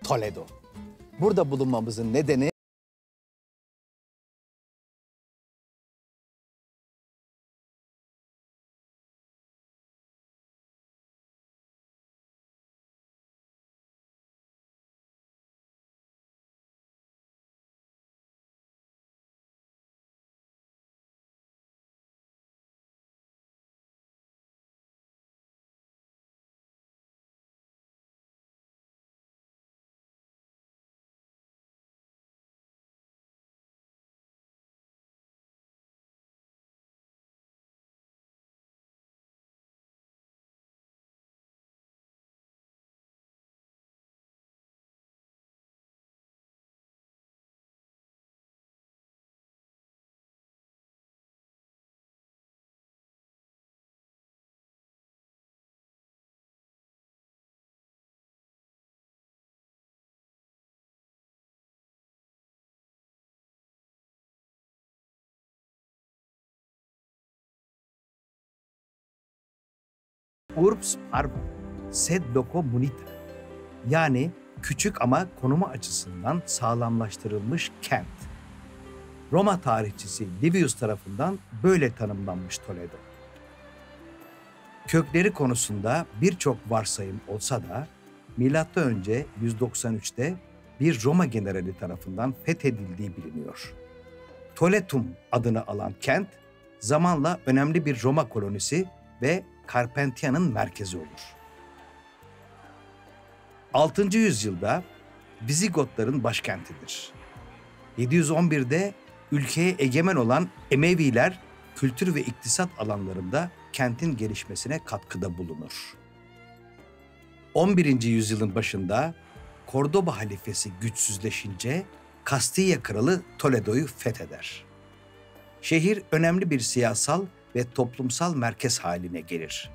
Toledo. Burada bulunmamızın nedeni Urbs Parva, sed loco munita, yani küçük ama konumu açısından sağlamlaştırılmış kent. Roma tarihçisi Livius tarafından böyle tanımlanmış Toledo. Kökleri konusunda birçok varsayım olsa da M.Ö. 193'te bir Roma generali tarafından fethedildiği biliniyor. Toletum adını alan kent zamanla önemli bir Roma kolonisi ve Carpentia'nın merkezi olur. 6. yüzyılda Vizigotların başkentidir. 711'de ülkeye egemen olan Emeviler kültür ve iktisat alanlarında kentin gelişmesine katkıda bulunur. 11. yüzyılın başında Kordoba halifesi güçsüzleşince Kastilya kralı Toledo'yu fetheder. Şehir önemli bir siyasal ve toplumsal merkez haline gelir.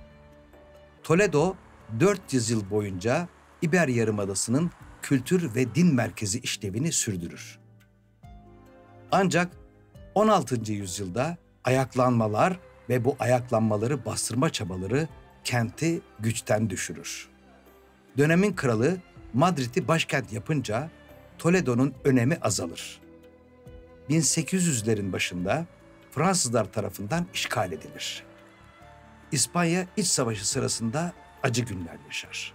Toledo 400 yıl boyunca İber Yarımadası'nın kültür ve din merkezi işlevini sürdürür. Ancak 16. yüzyılda ayaklanmalar ve bu ayaklanmaları bastırma çabaları kenti güçten düşürür. Dönemin kralı Madrid'i başkent yapınca Toledo'nun önemi azalır. 1800'lerin başında Fransızlar tarafından işgal edilir. İspanya İç Savaşı sırasında acı günler yaşar.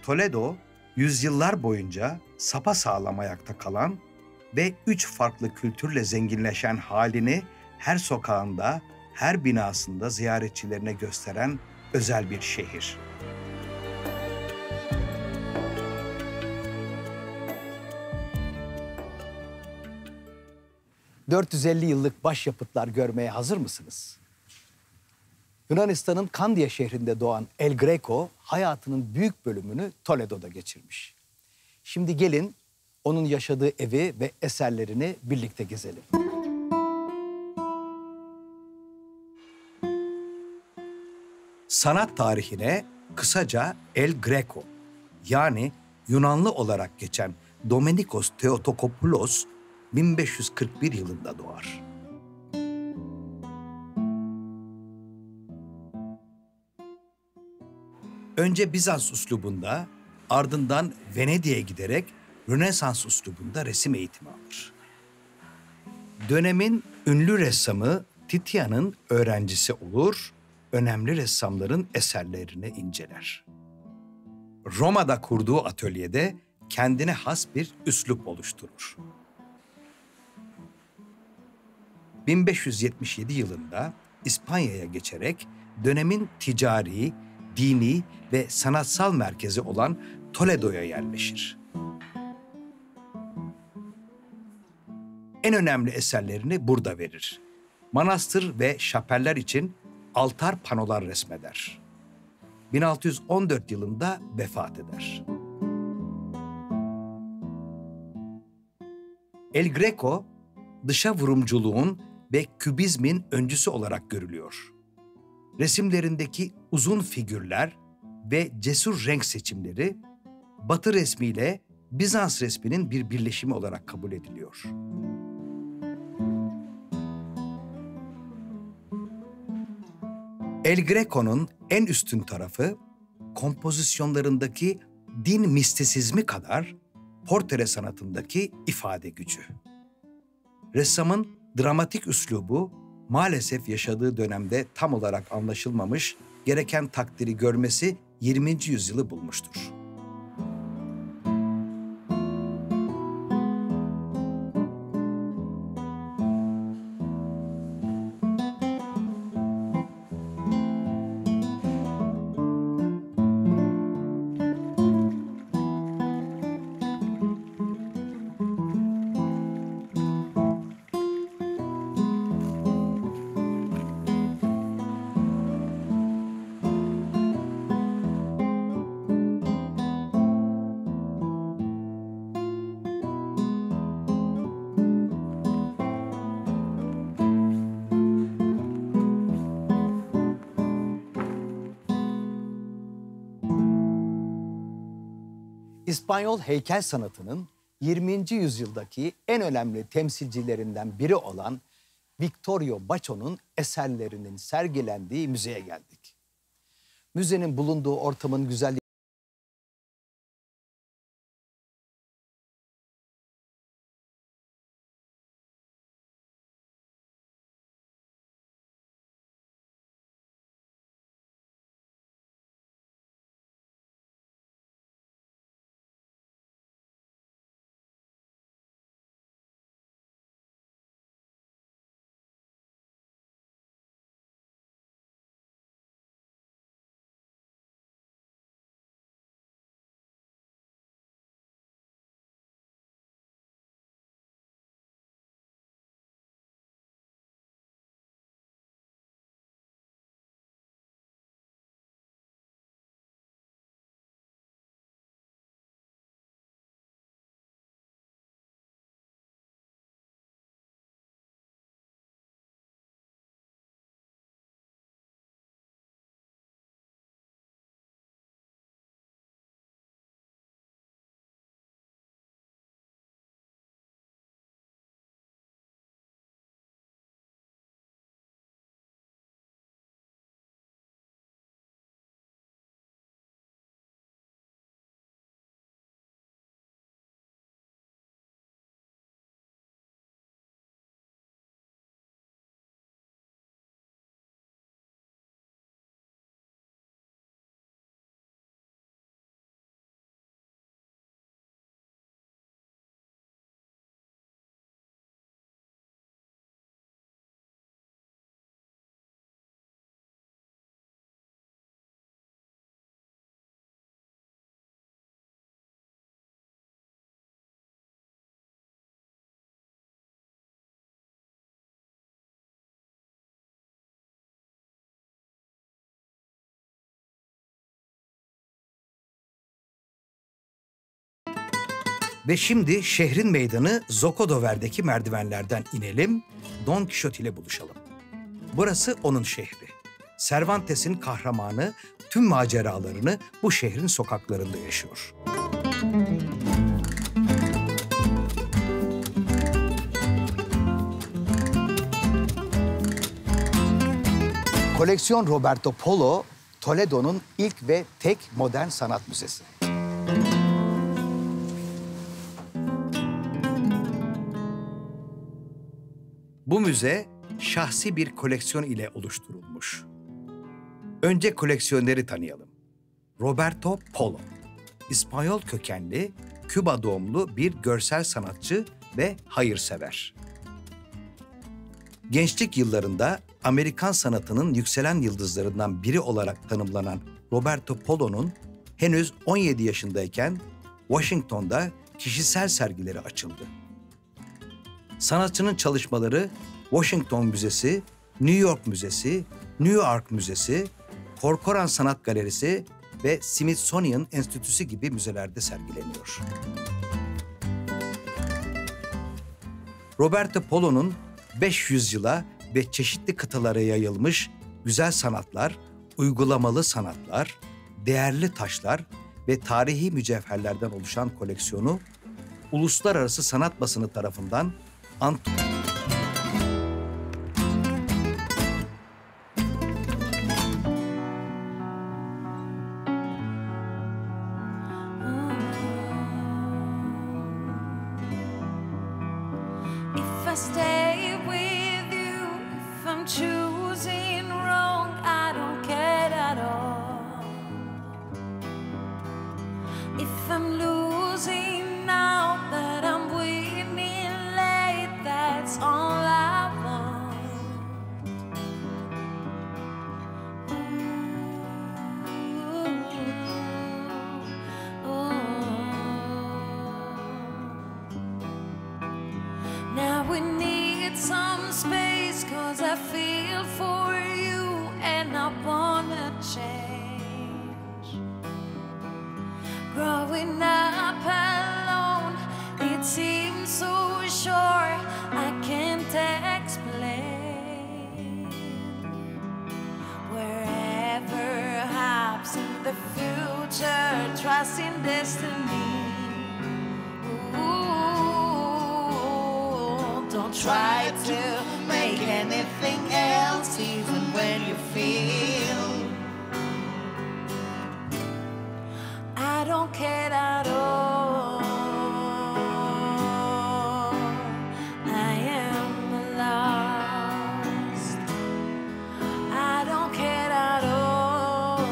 Toledo, yüzyıllar boyunca sapasağlam ayakta kalan ve 3 farklı kültürle zenginleşen halini her sokağında, her binasında ziyaretçilerine gösteren özel bir şehir. ...450 yıllık başyapıtlar görmeye hazır mısınız? Yunanistan'ın Kandia şehrinde doğan El Greco hayatının büyük bölümünü Toledo'da geçirmiş. Şimdi gelin onun yaşadığı evi ve eserlerini birlikte gezelim. Sanat tarihine kısaca El Greco, yani Yunanlı olarak geçen Domenikos Theotokopoulos 1541 yılında doğar. Önce Bizans üslubunda, ardından Venedik'e giderek Rönesans üslubunda resim eğitimi alır. Dönemin ünlü ressamı Titian'ın öğrencisi olur, önemli ressamların eserlerini inceler. Roma'da kurduğu atölyede kendine has bir üslup oluşturur. 1577 yılında İspanya'ya geçerek dönemin ticari, dini ve sanatsal merkezi olan Toledo'ya yerleşir. En önemli eserlerini burada verir. Manastır ve şapeller için altar panolar resmeder. 1614 yılında vefat eder. El Greco, dışa vurumculuğun ve kübizmin öncüsü olarak görülüyor. Resimlerindeki uzun figürler ve cesur renk seçimleri, Batı resmiyle Bizans resminin bir birleşimi olarak kabul ediliyor. El Greco'nun en üstün tarafı, kompozisyonlarındaki din mistisizmi kadar portre sanatındaki ifade gücü. Ressamın dramatik üslubu maalesef yaşadığı dönemde tam olarak anlaşılmamış, gereken takdiri görmesi 20. yüzyılı bulmuştur. İspanyol heykel sanatının 20. yüzyıldaki en önemli temsilcilerinden biri olan Victorio Bacho'nun eserlerinin sergilendiği müzeye geldik. Müzenin bulunduğu ortamın güzelliği ve şimdi şehrin meydanı Zocodover'deki merdivenlerden inelim, Don Quixote ile buluşalım. Burası onun şehri. Cervantes'in kahramanı tüm maceralarını bu şehrin sokaklarında yaşıyor. Koleksiyon Roberto Polo, Toledo'nun ilk ve tek modern sanat müzesi. Bu müze şahsi bir koleksiyon ile oluşturulmuş. Önce koleksiyoneri tanıyalım. Roberto Polo, İspanyol kökenli, Küba doğumlu bir görsel sanatçı ve hayırsever. Gençlik yıllarında Amerikan sanatının yükselen yıldızlarından biri olarak tanımlanan Roberto Polo'nun henüz 17 yaşındayken Washington'da kişisel sergileri açıldı. Sanatçının çalışmaları Washington Müzesi, New York Müzesi, New York Müzesi, Corcoran Sanat Galerisi ve Smithsonian Enstitüsü gibi müzelerde sergileniyor. Roberto Polo'nun 500 yıla ve çeşitli kıtalara yayılmış güzel sanatlar, uygulamalı sanatlar, değerli taşlar ve tarihi mücevherlerden oluşan koleksiyonu uluslararası sanat basını tarafından stay with you. If I'm choosing wrong, I don't care at all. If I'm losing now that I'm winning late, that's all I want. Now we need some space, 'cause I feel for you and I wanna change. Growing up alone, it seems so short, I can't explain. Wherever happens in the future, trust in destiny. Don't try to make anything else, even when you feel I don't care at all. I am lost. I don't care at all.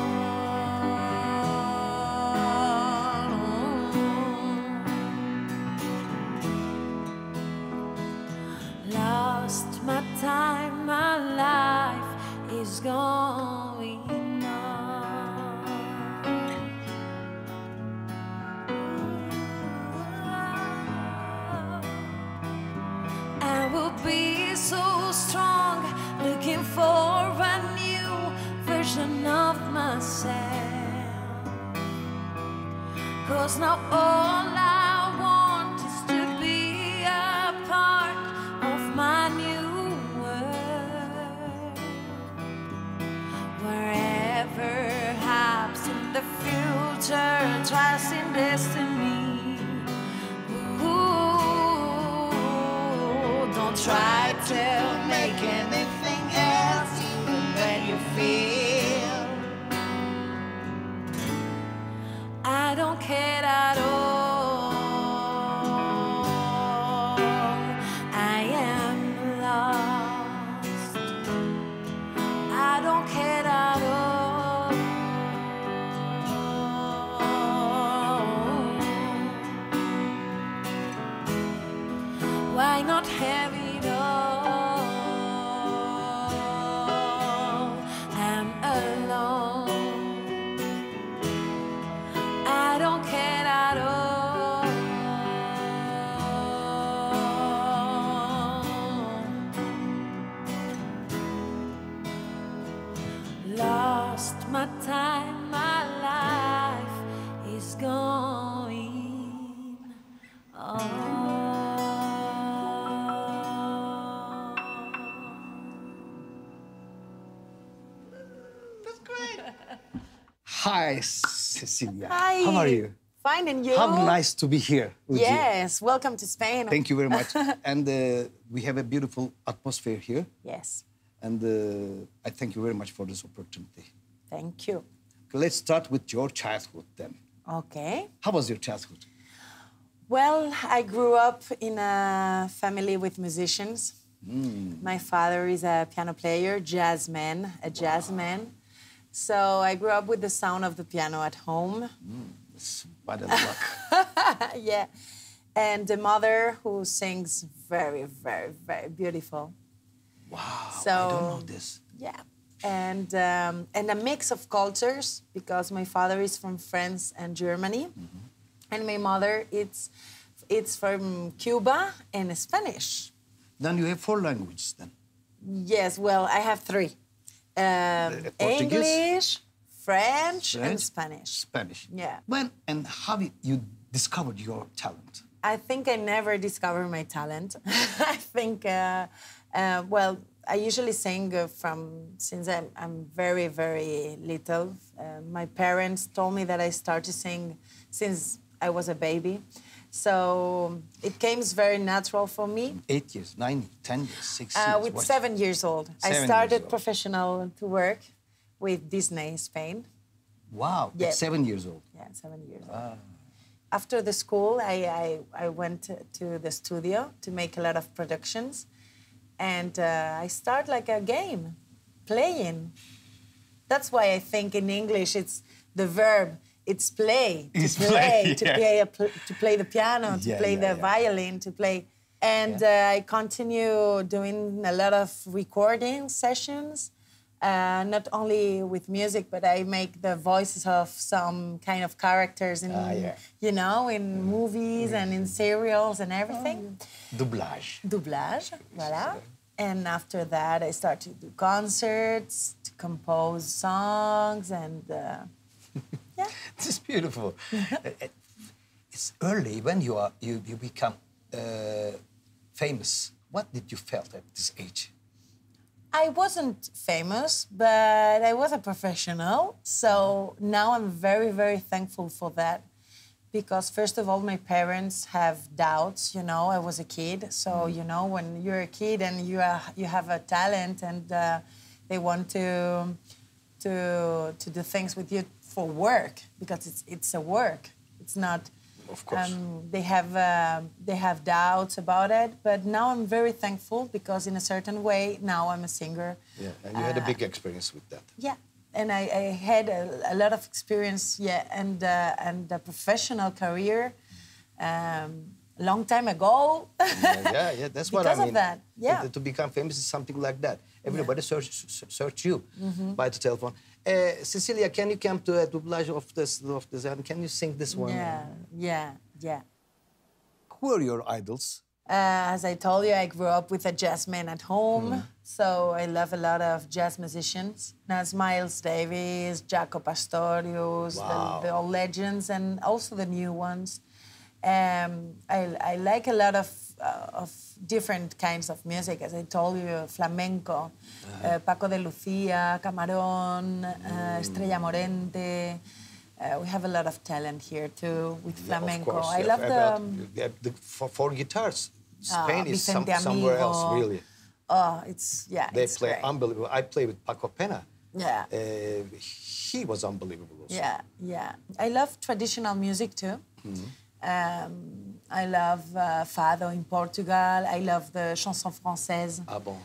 Lost my time, my life is going on. I will be so strong, looking for a new version of myself. 'Cause now all I want is to be a part of my new world. Wherever happens in the future, trust in destiny. Don't try to make anything else, even when you feel I don't care at all. I am lost. I don't care at all. Why not have it all? I'm alone. I don't care at all. Lost my time, my life is going on. Hi, Cecilia. Hi. How are you? Fine, and you? How nice to be here with you. Yes, welcome to Spain. Thank you very much. And we have a beautiful atmosphere here. Yes, And I thank you very much for this opportunity. thank you. Let's start with your childhood then. Okay. How was your childhood? Well, I grew up in a family with musicians. My father is a piano player, a jazz man. So I grew up with the sound of the piano at home. It's bad luck. Yeah. And a mother who sings very, very, very beautiful. Wow, So, I don't know this. Yeah. And a mix of cultures, because my father is from France and Germany. And my mother, it's from Cuba and Spanish. Then you have 4 languages then. Yes, well, I have 3. Portuguese? English, French, and Spanish. Spanish. Yeah. When and how you discovered your talent? I think I never discovered my talent. I think, well, I usually sing since I'm very, very little. My parents told me that I started to sing since I was a baby. So it came very natural for me. 8 years, 9, 10 years, 6 years? With What? 7 years old. I started professional to work with Disney Spain. Wow, Yeah. at 7 years old. Yeah, 7 years old. after the school, I went to the studio to make a lot of productions. And I start like a game, playing. That's why I think in English it's the verb, it's play, to play the piano, to play the violin, to play. And I continue doing a lot of recording sessions, not only with music, but I make the voices of some kind of characters in, in movies and in serials and everything. Doublage. Doublage, voilà. And after that, I start to do concerts, to compose songs, and This is beautiful. It's early when you become famous. What did you felt at this age? I wasn't famous, but I was a professional. So now I'm very, very thankful for that. Because first of all, my parents have doubts. I was a kid. So, when you're a kid and you have a talent and they want to do things with you for work, because it's a work. It's not. Of course. They have doubts about it, but now I'm very thankful because in a certain way now I'm a singer. Yeah, and you had a big experience with that. Yeah, and I had a lot of experience. Yeah, and a professional career. Long time ago. That's what I mean. Because of that, yeah. To become famous is something like that. Everybody search you by the telephone. Cecilia, can you come to a doublage of this? And can you sing this one? Yeah. Who are your idols? As I told you, I grew up with a jazz man at home, so I love a lot of jazz musicians. As Miles Davis, Jaco Pastorius, the old legends, and also the new ones. I like a lot of different kinds of music, as I told you, flamenco, Paco de Lucia, Camarón, Estrella Morente. We have a lot of talent here too with flamenco. Of course, I love the four guitars. Spain is Vicente somewhere Amigo. else, really. They play great. unbelievable. I play with Paco Pena. Yeah. He was unbelievable also. Yeah. I love traditional music too. I love Fado in Portugal. I love the chanson française. Ah bon?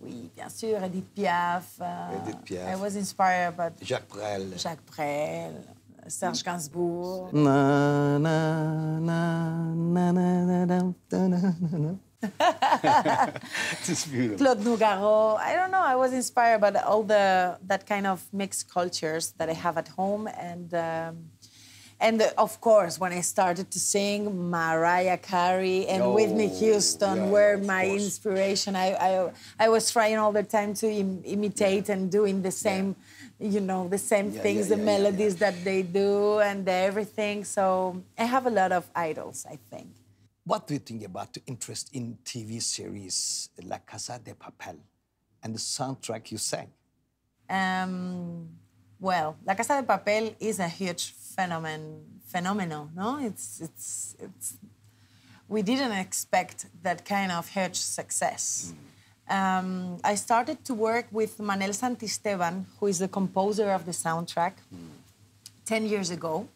Oui, bien sûr, Edith Piaf. Edith Piaf. I was inspired by Jacques Brel. Serge Gainsbourg. Na, na, na, na, na, na, na, na. It's beautiful. Claude Nougaro. I don't know. I was inspired by all that kind of mixed cultures that I have at home, and of course, when I started to sing, Mariah Carey and Whitney Houston were my inspiration. I was trying all the time to imitate and doing the same, the same things, the melodies that they do and everything. So I have a lot of idols, I think. What do you think about the interest in TV series La Casa de Papel and the soundtrack you sang? Well, La Casa de Papel is a huge phenomenon, no? It's we didn't expect that kind of huge success. I started to work with Manel Santisteban, who is the composer of the soundtrack, 10 years ago.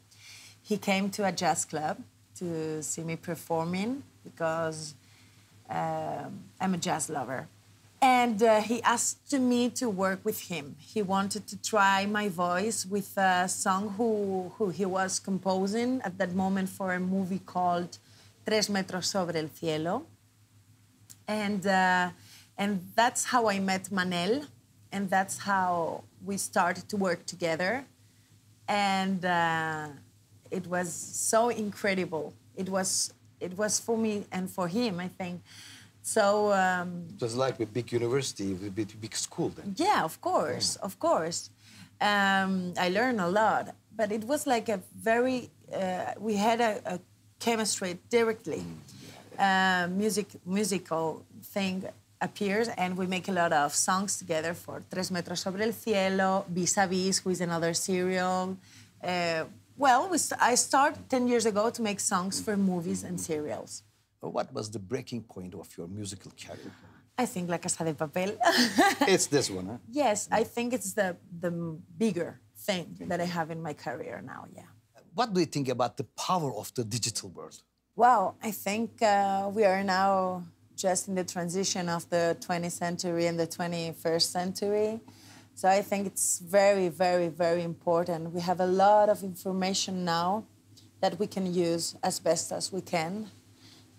He came to a jazz club to see me performing because I'm a jazz lover. And he asked me to work with him. He wanted to try my voice with a song who he was composing at that moment for a movie called 3 metros sobre el cielo. And that's how I met Manel, and that's how we started to work together. And it was so incredible. It was for me and for him, I think. So it was like a big university, a big school then. Yeah, of course. I learned a lot, but it was like a very. We had a chemistry directly. Musical thing appears, and we make a lot of songs together for 3 metros sobre el cielo, Vis, who is another serial. I started 10 years ago to make songs for movies and serials. What was the breaking point of your musical career? I think La Casa de Papel. It's this one, huh? Yes, I think it's the bigger thing that I have in my career now, yeah. what do you think about the power of the digital world? Well, I think we are now just in the transition of the 20th century and the 21st century. So I think it's very, very, very important. We have a lot of information now that we can use as best as we can.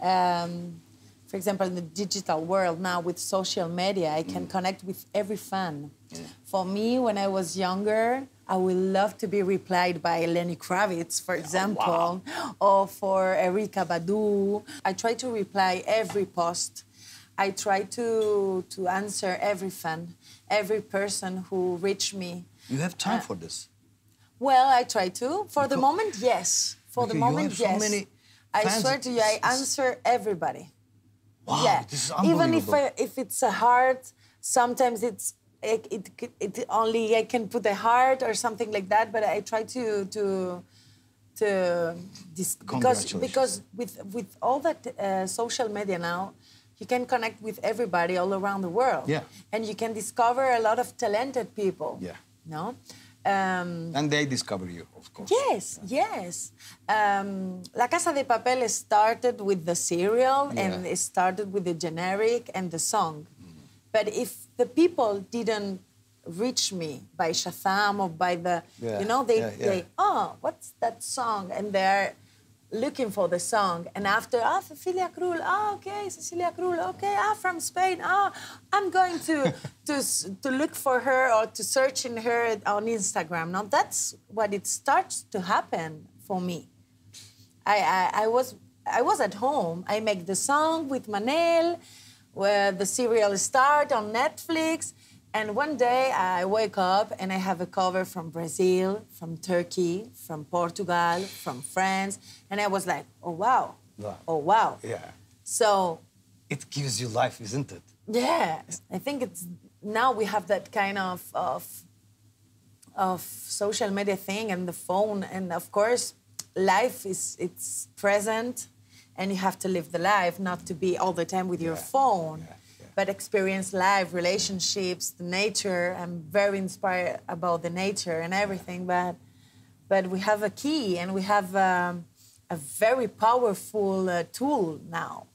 For example, in the digital world now with social media, I can connect with every fan. Yeah. For me, when I was younger, I would love to be replied by Lenny Kravitz, for example, or for Erykah Badu. I try to reply every post. I try to answer every fan, every person who reached me. You have time for this? Well, I try to. For the moment, yes. For the moment, you have yes. So many I fans. swear to you, I answer everybody. Wow, Yeah. this is unbelievable. Even if it's a heart, sometimes it only I can put a heart or something like that. But I try because with all that social media now, you can connect with everybody all around the world. Yeah. And you can discover a lot of talented people. Yeah. No. And they discover you, of course. Yes, yes. La Casa de Papel started with the serial and it started with the generic and the song. But if the people didn't reach me by Shazam or by the, they, oh, what's that song? And they're looking for the song. And after, Cecilia Krull, okay, Cecilia Krull, okay, from Spain, I'm going to look for her or to search in her on Instagram. Now, that's what it starts to happen for me. I was at home. I make the song with Manel, where the serial start on Netflix. And one day I wake up and I have a cover from Brazil, from Turkey, from Portugal, from France. And I was like, oh, wow. Oh, wow. Yeah. So... It gives you life, isn't it? Yeah. I think it's... Now we have that kind of social media thing and the phone. And, of course, life it's present. And you have to live the life, not to be all the time with your phone. Yeah. But experience life, relationships, the nature. I'm very inspired about the nature and everything. But we have a key and we have a very powerful tool now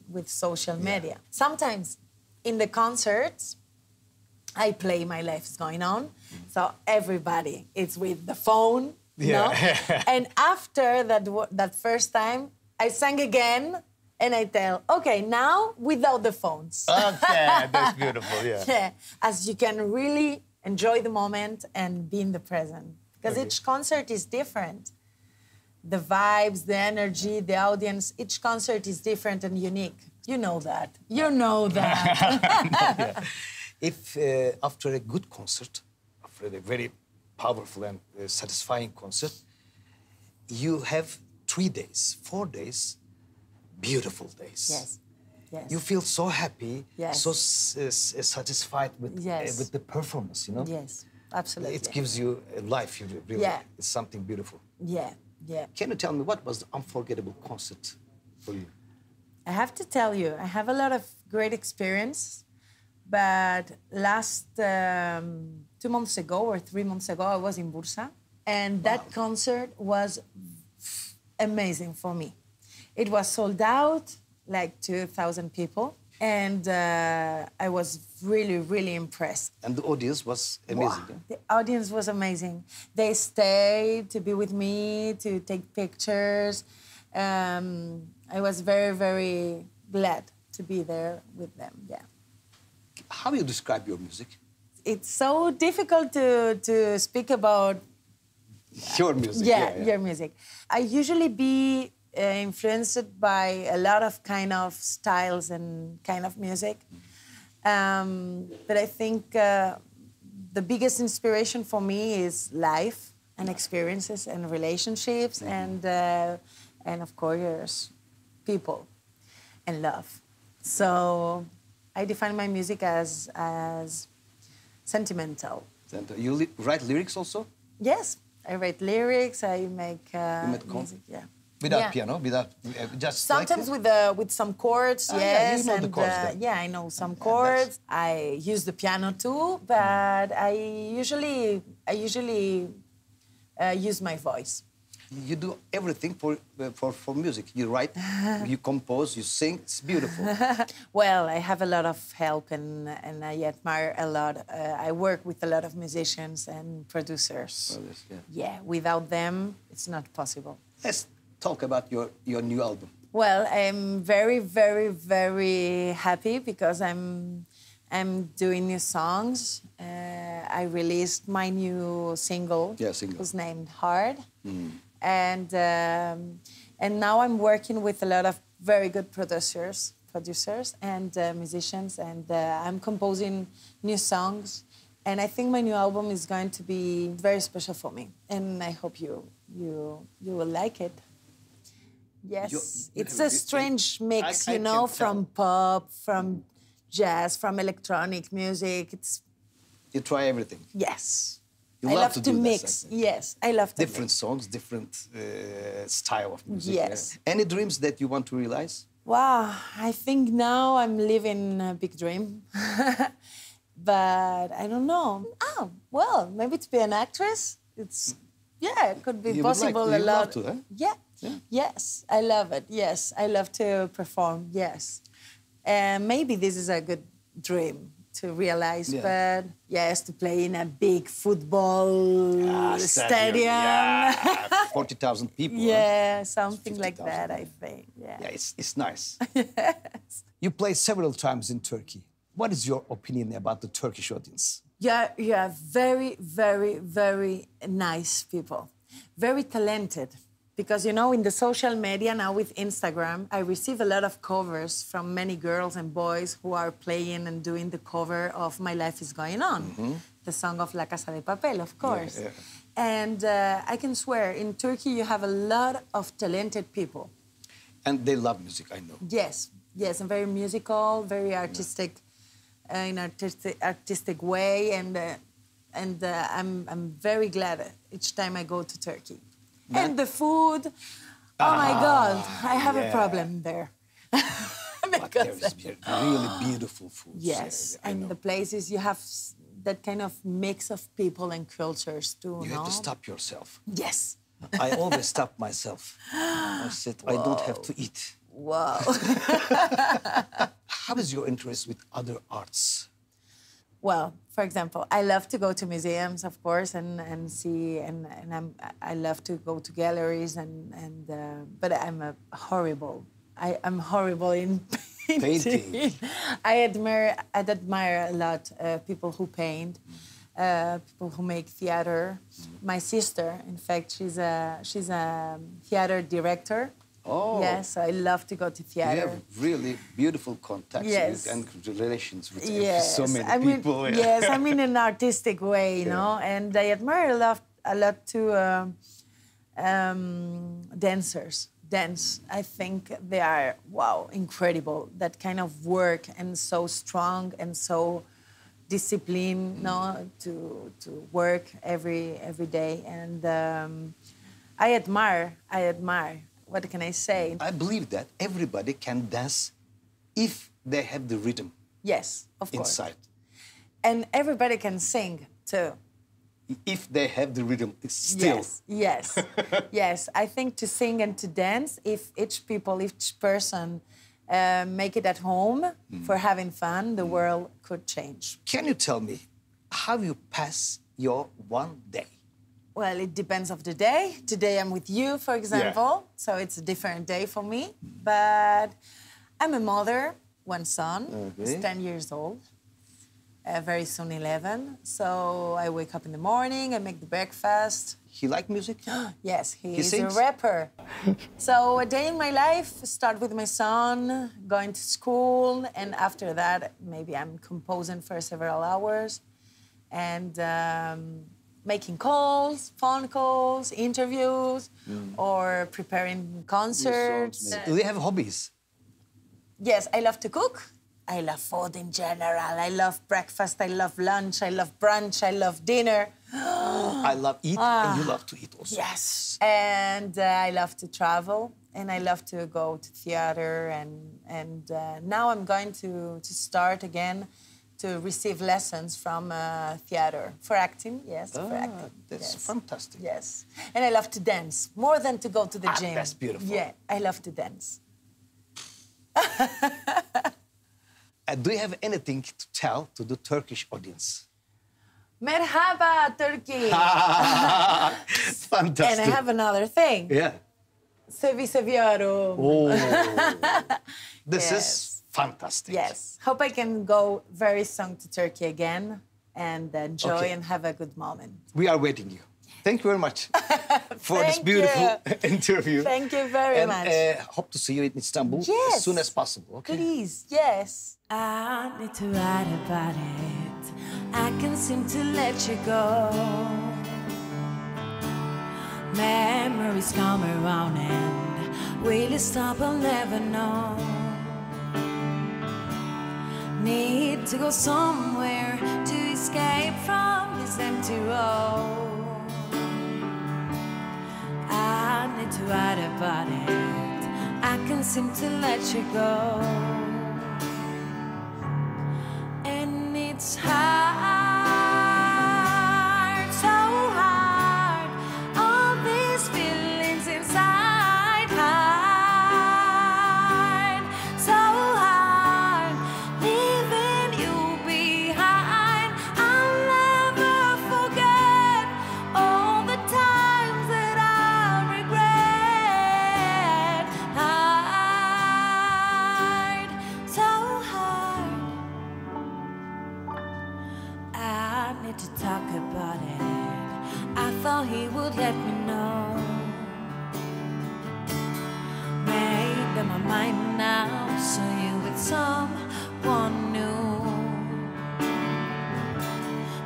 with social media. Sometimes in the concerts, I play My Life is Going On. So everybody is with the phone. No? And after that first time, I sang again. And I tell, okay, now without the phones. Okay, that's beautiful, Yeah, as you can really enjoy the moment and be in the present. Because each concert is different. The vibes, the energy, the audience, each concert is different and unique. You know that. You know that. If after a good concert, after a very powerful and satisfying concert, you have 3 days, 4 days, beautiful days. Yes, yes. You feel so happy, yes. so satisfied with the performance, you know? Yes, absolutely. It gives you a life, really. Yeah. It's something beautiful. Yeah, yeah. Can you tell me what was the unforgettable concert for you? I have to tell you, I have a lot of great experience, but last 2 months ago or 3 months ago, I was in Bursa, and that concert was amazing for me. It was sold out, like 2,000 people. And I was really, really impressed. And the audience was amazing. Wow. The audience was amazing. They stayed to be with me, to take pictures. I was very, very glad to be there with them, yeah. How do you describe your music? It's so difficult to speak about... Your music. Your music. I usually be influenced by a lot of kind of styles and kind of music. But I think the biggest inspiration for me is life and experiences and relationships and of course, people and love. So I define my music as sentimental. You write lyrics also? Yes, I write lyrics, I make music, yeah. Without piano, without just sometimes like with some chords, yes. Yeah, you know the chords, I know some chords. I use the piano too, but I usually use my voice. You do everything for music. You write, you compose, you sing. It's beautiful. Well, I have a lot of help and I admire a lot. I work with a lot of musicians and producers. Yeah, without them, it's not possible. Let's talk about your new album. Well, I'm very, very, very happy because I'm doing new songs. I released my new single. Yeah, single. Was named Hard. And now I'm working with a lot of very good producers and musicians, and I'm composing new songs. And I think my new album is going to be very special for me, and I hope you will like it. Yes, it's a strange mix, from pop, from jazz, from electronic music. You try everything. Yes. You I love love to do mix. This, yes, I love to different songs, different style of music. Yes. Yeah? Any dreams that you want to realize? Wow, I think now I'm living a big dream. But I don't know. Oh, well, maybe to be an actress. It could be possible a lot. Love to, huh? Yeah. Yes, I love it. Yes, I love to perform. Yes. Maybe this is a good dream to realize, but yes, to play in a big football stadium. Yeah, 40,000 people. Yeah, something like that, I think. Yeah, it's nice. Yes. You played several times in Turkey. What is your opinion about the Turkish audience? Yeah, very, very, very nice people. Very talented. Because, in the social media now with Instagram, I receive a lot of covers from many girls and boys who are playing and doing the cover of My Life is Going On, the song of La Casa de Papel, of course. Yeah. And I can swear, in Turkey, you have a lot of talented people. And they love music, I know. Yes, and very musical, very artistic, in artistic way. And I'm very glad each time I go to Turkey. And the food, oh my God, I have a problem there. But there is really beautiful food. Yes, and the places you have that kind of mix of people and cultures too, You have to stop yourself. Yes. I always stop myself. I said, I don't have to eat. Wow. How is your interest with other arts? Well, for example, I love to go to museums, of course, and see, and I love to go to galleries, but I'm horrible in painting. I admire a lot people who paint, people who make theater. My sister, in fact, she's a theater director. Oh. Yes, I love to go to theater. You have really beautiful contacts and relations with so many people. Yes, I mean in an artistic way, and I admire a lot to dancers. Dance, I think they are, incredible. That kind of work and so strong and so disciplined, to work every day. And I admire. What can I say? I believe that everybody can dance if they have the rhythm. Yes, of course. Inside. And everybody can sing too. If they have the rhythm, it's still. Yes. Yes. I think to sing and to dance, if each person make it at home for having fun, the world could change. Can you tell me how you pass your one day? Well, it depends of the day. Today I'm with you, for example, so it's a different day for me. But I'm a mother, one son, he's 10 years old, very soon 11. So I wake up in the morning, I make the breakfast. He like music? Yes, he is sings? a rapper. So a day in my life start with my son, going to school, and after that, maybe I'm composing for several hours, and making calls, phone calls, interviews, or preparing concerts. Do you have hobbies? Yes, I love to cook. I love food in general. I love breakfast, I love lunch, I love brunch, I love dinner. I love eat, and you love to eat also. Yes, and I love to travel, and I love to go to theater, and now I'm going to start again to receive lessons from theater. For acting, yes, for acting. That's yes. fantastic. Yes. And I love to dance, more than to go to the gym. That's beautiful. Yeah, I love to dance. Do you have anything to tell to the Turkish audience? Merhaba, Turkey. Fantastic. And I have another thing. Yeah. Sevi seviyorum. Oh. This Yes. is fantastic. Yes. Hope I can go very soon to Turkey again and enjoy Okay. and have a good moment. We are waiting you. Thank you very much for this Thank beautiful you. interview. Thank you very and, much. Hope to see you in Istanbul Yes. as soon as possible. Okay. Please, yes. I need to write about it. I can't seem to let you go. Memories come around and will it stop? I'll never know. Need to go somewhere to escape from this empty road. I need to write about it. I can't seem to let you go. And it's hard, so hard. All these feelings inside, hard, so hard. Leaving you behind. I'll never forget all the times that I regret. Hard, so hard. I need to talk about it. I thought he would let me know. Made up my mind now, so you with someone new.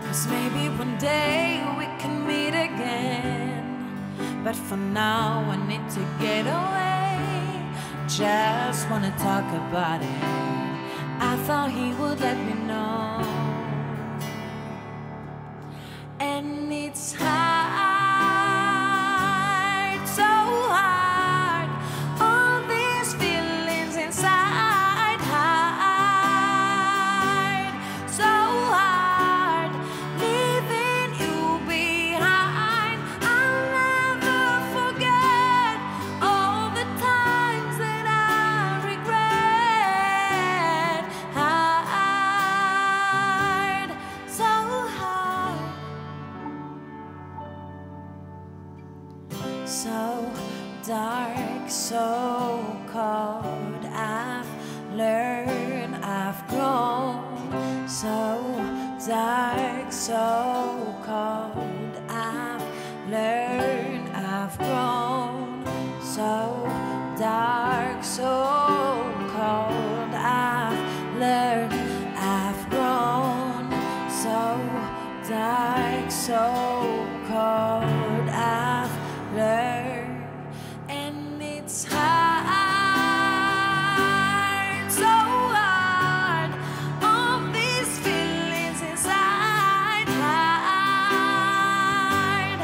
'Cause maybe one day we can meet again. But for now I need to get away. Just wanna talk about it. I thought he would let me know. And it's hard, so hard. All these feelings inside, hard, so hard. Leaving you behind. I'll never forget all the times that I regret. Hard, so hard. So dark, so cold. I've learned, I've grown. So dark, so cold. I've learned, I've grown. So dark, so cold. I've learned, I've grown. So dark, so cold. I've learned, and it's hard, so hard. All these feelings inside, hard,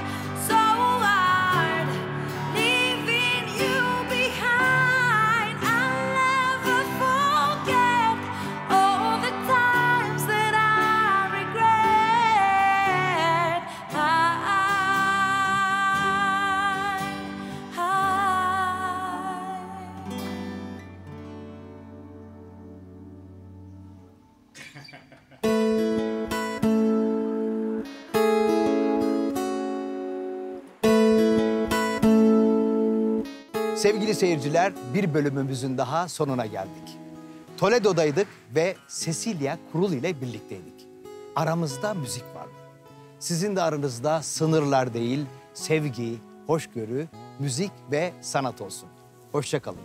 so hard. Leaving you behind. I'll never forget all the times that I regret. Hard, hard. Sevgili seyirciler, bir bölümümüzün daha sonuna geldik. Toledo'daydık ve Cecilia Krull ile birlikteydik. Aramızda müzik vardı. Sizin de aranızda sınırlar değil, sevgi, hoşgörü, müzik ve sanat olsun. Hoşça kalın.